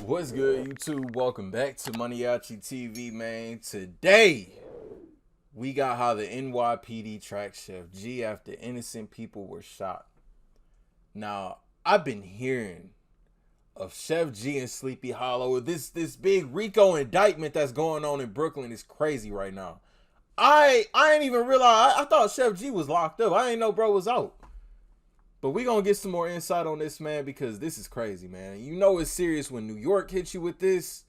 What's good, YouTube? Welcome back to MANIACITV, man. Today, we got how the NYPD tracked Sheff G after innocent people were shot. Now, I've been hearing of Sheff G and Sleepy Hallow. This big RICO indictment that's going on in Brooklyn is crazy right now. I ain't even realize. I thought Sheff G was locked up. I ain't know bro was out. But we gonna get some more insight on this, man, because this is crazy, man. You know it's serious when New York hits you with this.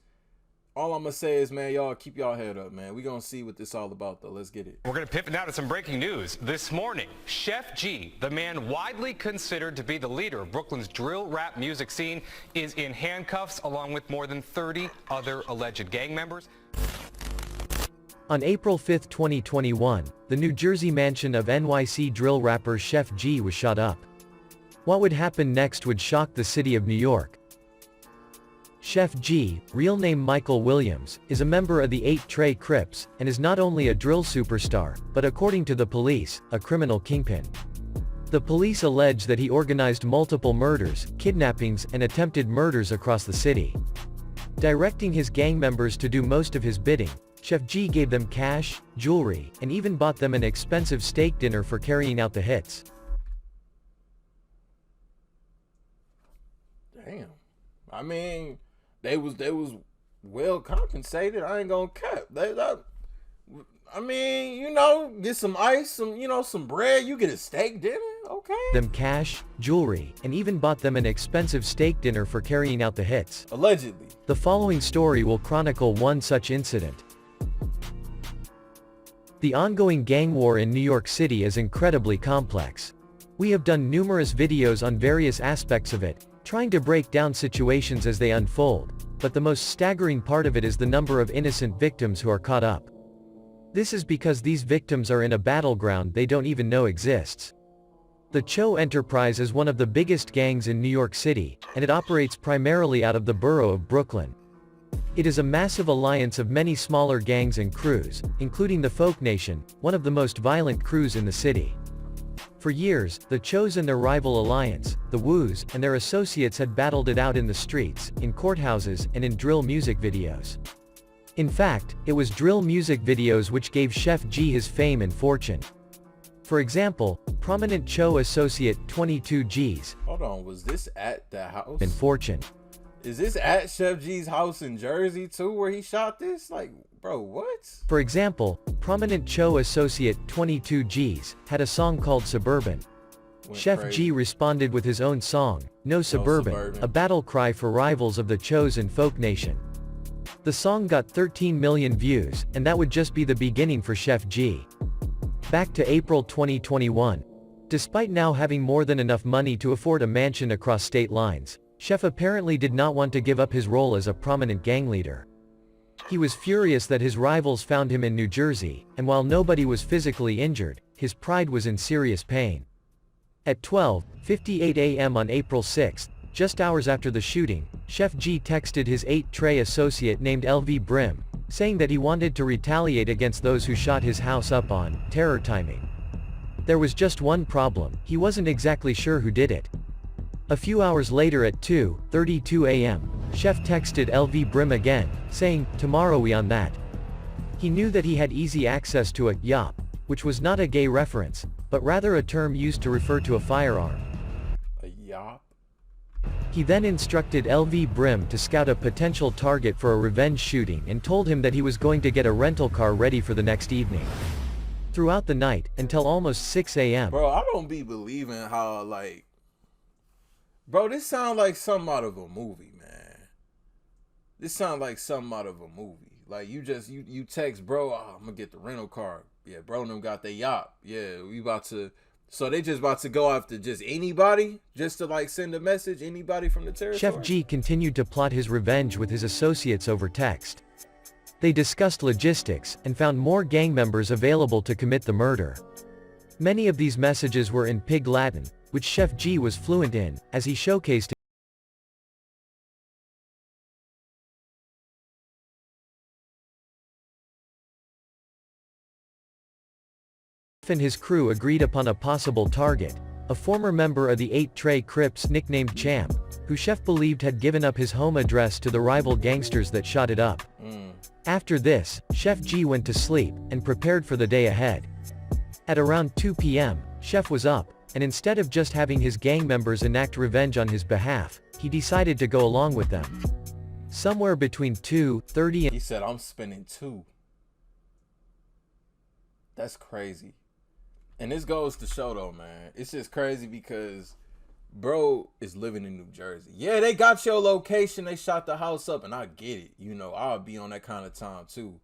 All I'm gonna say is, man, y'all keep y'all head up, man. We gonna see what this all about, though. Let's get it. We're gonna pivot now to some breaking news. This morning, Sheff G, the man widely considered to be the leader of Brooklyn's drill rap music scene, is in handcuffs along with more than 30 other alleged gang members. On April 5, 2021, the New Jersey mansion of NYC drill rapper Sheff G was shot up. What would happen next would shock the city of New York. Sheff G, real name Michael Williams, is a member of the 8 Trey Crips, and is not only a drill superstar, but according to the police, a criminal kingpin. The police allege that he organized multiple murders, kidnappings, and attempted murders across the city. Directing his gang members to do most of his bidding, Sheff G gave them cash, jewelry, and even bought them an expensive steak dinner for carrying out the hits. Damn. I mean, they was well compensated. I ain't gonna cap. I mean, you know, get some ice, some bread. You get a steak dinner, okay? Them cash, jewelry, and even bought them an expensive steak dinner for carrying out the hits. Allegedly. The following story will chronicle one such incident. The ongoing gang war in New York City is incredibly complex. We have done numerous videos on various aspects of it, trying to break down situations as they unfold, but the most staggering part of it is the number of innocent victims who are caught up. This is because these victims are in a battleground they don't even know exists. The Cho Enterprise is one of the biggest gangs in New York City, and it operates primarily out of the borough of Brooklyn. It is a massive alliance of many smaller gangs and crews, including the Folk Nation, one of the most violent crews in the city. For years, the Chos and their rival alliance, the Woos, and their associates had battled it out in the streets, in courthouses, and in drill music videos. In fact, it was drill music videos which gave Sheff G his fame and fortune. For example, prominent Cho associate 22 G's. Hold on, was this at the house? And fortune. Is this at Sheff G's house in Jersey too, where he shot this? Like, bro, what? For example, prominent Cho associate 22 G's had a song called Suburban. Sheff G responded with his own song, No Suburban, a battle cry for rivals of the Chos and Folk Nation. The song got 13 million views, and that would just be the beginning for Sheff G. Back to April 2021. Despite now having more than enough money to afford a mansion across state lines, Sheff apparently did not want to give up his role as a prominent gang leader. He was furious that his rivals found him in New Jersey, and while nobody was physically injured, his pride was in serious pain. At 12:58 a.m. on April 6, just hours after the shooting, Sheff G texted his 8 Trey associate named LV Brim, saying that he wanted to retaliate against those who shot his house up on terror timing. There was just one problem: he wasn't exactly sure who did it. A few hours later at 2:32 a.m., Sheff texted LV Brim again, saying, "Tomorrow we on that." He knew that he had easy access to a yop, which was not a gay reference, but rather a term used to refer to a firearm. A yop? He then instructed LV Brim to scout a potential target for a revenge shooting and told him that he was going to get a rental car ready for the next evening. Throughout the night, until almost 6 a.m. Bro, I don't be believing how, like... Bro, this sounds like something out of a movie, man. This sounds like something out of a movie. Like, you text, bro, oh, I'm gonna get the rental car. Yeah, bro, and them got the yacht. Yeah, we about to... So they just about to go after just anybody? Just to, like, send a message? Anybody from the territory? Sheff G continued to plot his revenge with his associates over text. They discussed logistics, and found more gang members available to commit the murder. Many of these messages were in Pig Latin, which Sheff G was fluent in, as he showcased and his crew agreed upon a possible target, a former member of the 8 Trey Crips nicknamed Champ, who Sheff believed had given up his home address to the rival gangsters that shot it up. After this, Sheff G went to sleep, and prepared for the day ahead. At around 2 p.m., Sheff was up, and instead of just having his gang members enact revenge on his behalf, he decided to go along with them. Somewhere between 2:30 and he said, I'm spending 2. That's crazy. And this goes to show though, man, it's just crazy because bro is living in New Jersey. Yeah, they got your location, they shot the house up, and I get it. You know, I'll be on that kind of time too.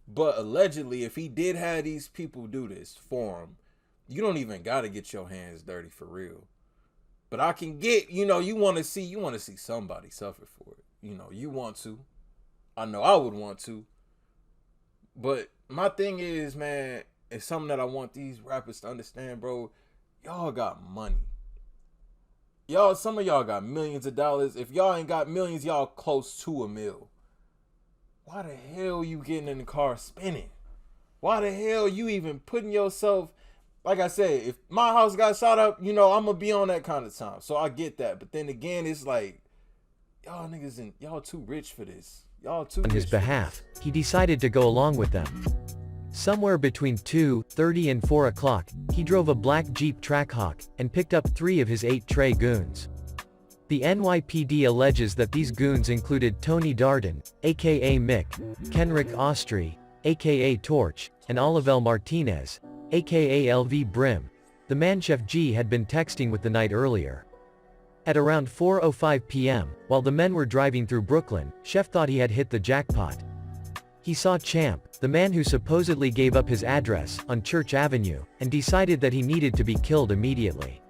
But allegedly, if he did have these people do this for him, you don't even gotta get your hands dirty for real. But I can get, you know, you wanna see somebody suffer for it. You know, you want to. I know I would want to. But my thing is, man, it's something that I want these rappers to understand, bro. Y'all got money. Y'all, some of y'all got millions of dollars. If y'all ain't got millions, y'all close to $1 million. Why the hell you getting in the car spinning? Why the hell you even putting yourself, like I said, if my house got shot up, you know, I'm gonna be on that kind of time. So I get that. But then again, it's like, y'all niggas, y'all too rich for this. Y'all too rich. On his behalf, he decided to go along with them. Somewhere between 2:30 and 4 o'clock, he drove a black Jeep Trackhawk, and picked up 3 of his 8 Trey goons. The NYPD alleges that these goons included Tony Darden, aka Mick, Kenrick Austri, aka Torch, and Olivel Martinez, aka LV Brim, the man Sheff G had been texting with the night earlier. At around 4:05 p.m., while the men were driving through Brooklyn, Sheff thought he had hit the jackpot. He saw Champ, the man who supposedly gave up his address, on Church Avenue, and decided that he needed to be killed immediately.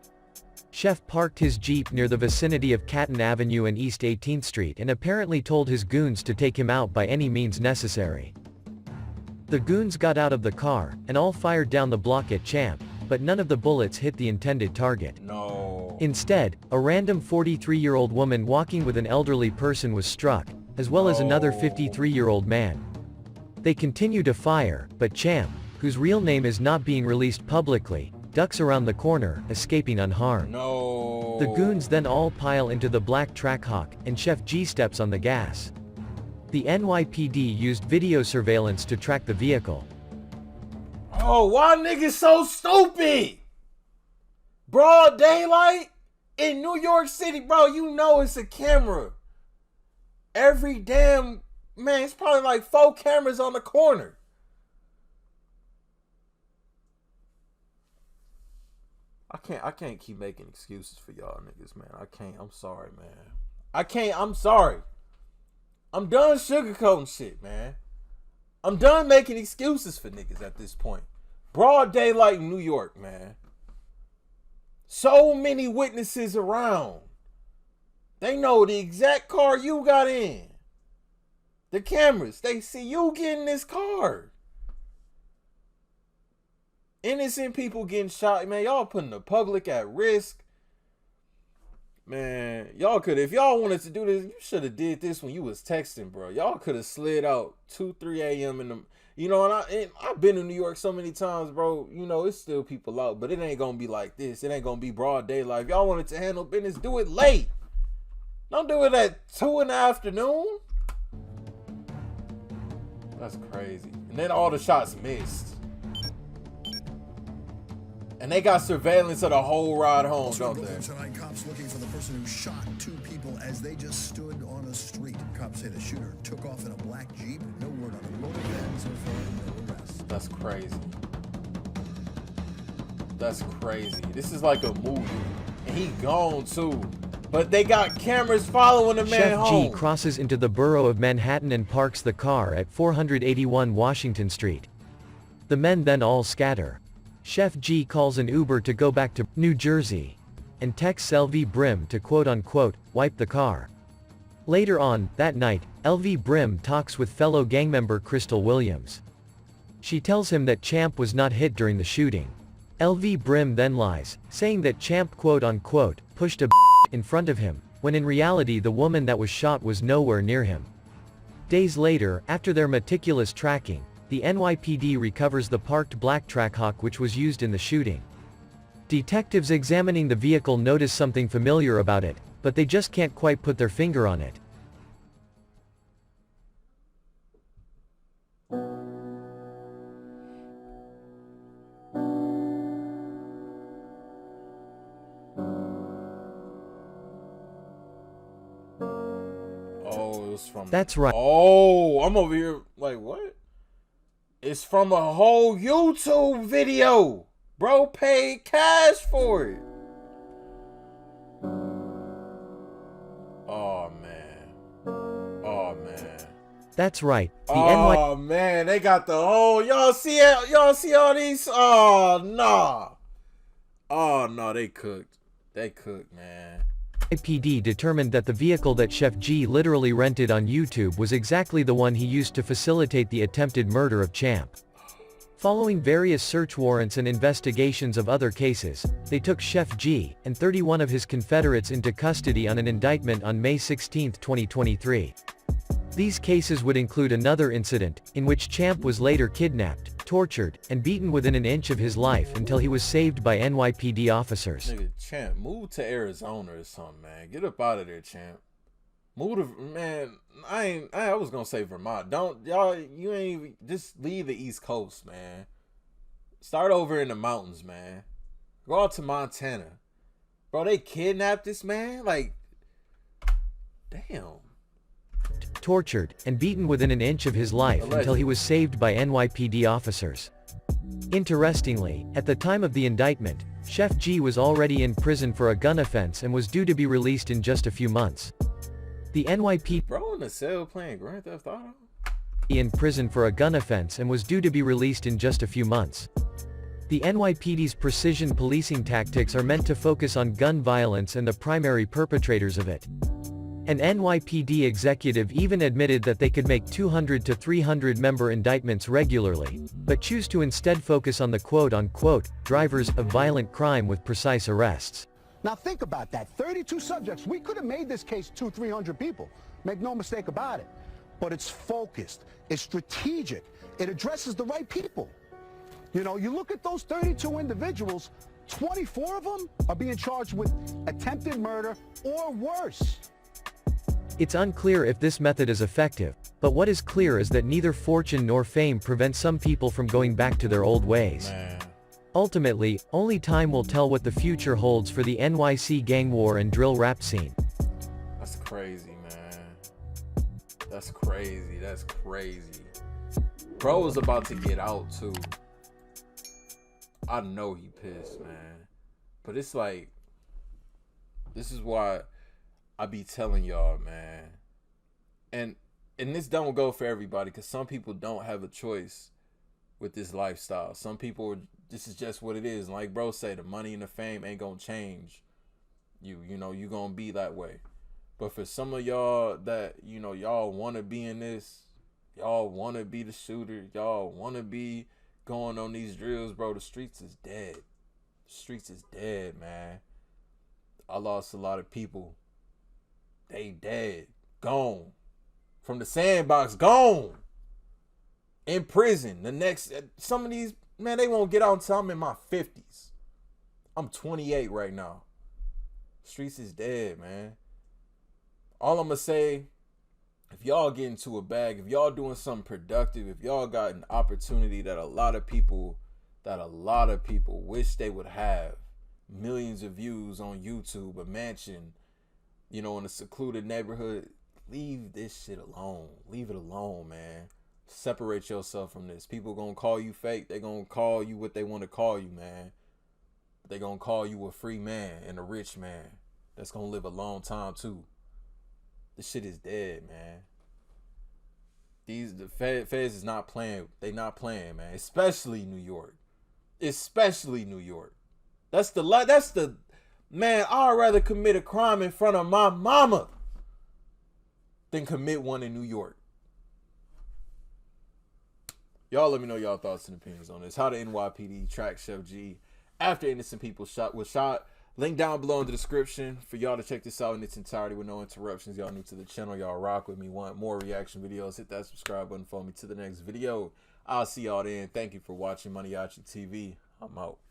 Sheff parked his Jeep near the vicinity of Catton Avenue and East 18th Street and apparently told his goons to take him out by any means necessary. The goons got out of the car, and all fired down the block at Champ, but none of the bullets hit the intended target. No. Instead, a random 43-year-old woman walking with an elderly person was struck, as well as another 53-year-old man. They continue to fire, but Champ, whose real name is not being released publicly, ducks around the corner, escaping unharmed. No. The goons then all pile into the black Trackhawk, and Sheff G steps on the gas. The NYPD used video surveillance to track the vehicle. Oh, why niggas so stupid? Broad daylight in New York City, bro, you know it's a camera. Every damn, man, it's probably like 4 cameras on the corner. I can't keep making excuses for y'all niggas, man. I can't. I'm sorry, man. I'm sorry. I'm done sugarcoating shit, man. I'm done making excuses for niggas at this point. Broad daylight in New York, man. So many witnesses around. They know the exact car you got in. The cameras, they see you get in this car. Innocent people getting shot, man. Y'all putting the public at risk. Man, y'all could, if y'all wanted to do this, you should have did this when you was texting, bro. Y'all could have slid out 2, 3 a.m. in the, you know, and I've been in New York so many times, bro. You know, it's still people out, but it ain't gonna be like this. It ain't gonna be broad daylight. If y'all wanted to handle business, do it late. Don't do it at 2 in the afternoon. That's crazy. And then all the shots missed. And they got surveillance of the whole ride home, don't they? Tonight, cops looking for the person who shot 2 people as they just stood on a street. Cops say the shooter took off in a black Jeep. No word on a motive and so far, no arrest. That's crazy. That's crazy. This is like a movie. And he gone too. But they got cameras following the man Sheff home. G crosses into the borough of Manhattan and parks the car at 481 Washington Street. The men then all scatter. Sheff G calls an Uber to go back to New Jersey, and texts LV Brim to quote-unquote, wipe the car. Later on, that night, LV Brim talks with fellow gang member Crystal Williams. She tells him that Champ was not hit during the shooting. LV Brim then lies, saying that Champ quote-unquote, pushed a in front of him, when in reality the woman that was shot was nowhere near him. Days later, after their meticulous tracking, the NYPD recovers the parked black Trackhawk which was used in the shooting. Detectives examining the vehicle notice something familiar about it, but they just can't quite put their finger on it. Oh, it was from... That's right. Oh, I'm over here like, what? It's from a whole YouTube video. Bro paid cash for it. Oh, man. Oh, man. That's right. Oh, man. They got the whole... Y'all see it? Y'all see all these? Oh, nah. Oh, no. They cooked. They cooked, man. NYPD determined that the vehicle that Sheff G literally rented on YouTube was exactly the one he used to facilitate the attempted murder of Champ. Following various search warrants and investigations of other cases, they took Sheff G and 31 of his confederates into custody on an indictment on May 16, 2023. These cases would include another incident, in which Champ was later kidnapped, tortured, and beaten within an inch of his life until he was saved by NYPD officers. Nigga, Champ, move to Arizona or something, man. Get up out of there, Champ. Move to, man, I was gonna say Vermont. Don't, y'all, you ain't even, just leave the East Coast, man. Start over in the mountains, man. Go out to Montana. Bro, they kidnapped this man? Like, damn. Tortured, and beaten within an inch of his life until he was saved by NYPD officers. Interestingly, at the time of the indictment, Sheff G was already in prison for a gun offense and was due to be released in just a few months. The NYPD Bro in the cell playing Grand Theft Auto? In prison for a gun offense and was due to be released in just a few months. The NYPD's precision policing tactics are meant to focus on gun violence and the primary perpetrators of it. An NYPD executive even admitted that they could make 200 to 300 member indictments regularly, but choose to instead focus on the quote-unquote drivers of violent crime with precise arrests. Now think about that, 32 subjects. We could have made this case 200-300 people. Make no mistake about it. But it's focused, it's strategic, it addresses the right people. You know, you look at those 32 individuals, 24 of them are being charged with attempted murder or worse. It's unclear if this method is effective, but what is clear is that neither fortune nor fame prevent some people from going back to their old ways. Man. Ultimately, only time will tell what the future holds for the NYC gang war and drill rap scene. That's crazy, man. That's crazy. That's crazy. Bro was about to get out, too. I know he pissed, man. But it's like, this is why I be telling y'all, man. And this don't go for everybody, because some people don't have a choice with this lifestyle. Some people, this is just what it is. Like bro say, the money and the fame ain't gonna change you. You know, you gonna be that way. But for some of y'all that, you know, y'all want to be in this, y'all want to be the shooter, y'all want to be going on these drills, bro, the streets is dead. The streets is dead, man. I lost a lot of people. They dead. Gone. From the sandbox, gone. In prison. The next, some of these, man, they won't get out until I'm in my 50s. I'm 28 right now. Streets is dead, man. All I'm going to say, if y'all get into a bag, if y'all doing something productive, if y'all got an opportunity that a lot of people wish they would have, millions of views on YouTube, a mansion, you know, in a secluded neighborhood, leave this shit alone. Leave it alone, man. Separate yourself from this. People gonna call you fake. They gonna call you what they want to call you, man. They gonna call you a free man and a rich man that's gonna live a long time too. This shit is dead, man. The feds is not playing. They not playing, man. Especially New York. Especially New York. That's the man. I'd rather commit a crime in front of my mama than commit one in New York. Y'all let me know y'all thoughts and opinions on this. How the NYPD tracked Sheff G after innocent people was shot. Link down below in the description for y'all to check this out in its entirety with no interruptions. Y'all new to the channel, y'all rock with me. Want more reaction videos, hit that subscribe button for me. To the next video, I'll see y'all then. Thank you for watching Maniaci TV. I'm out.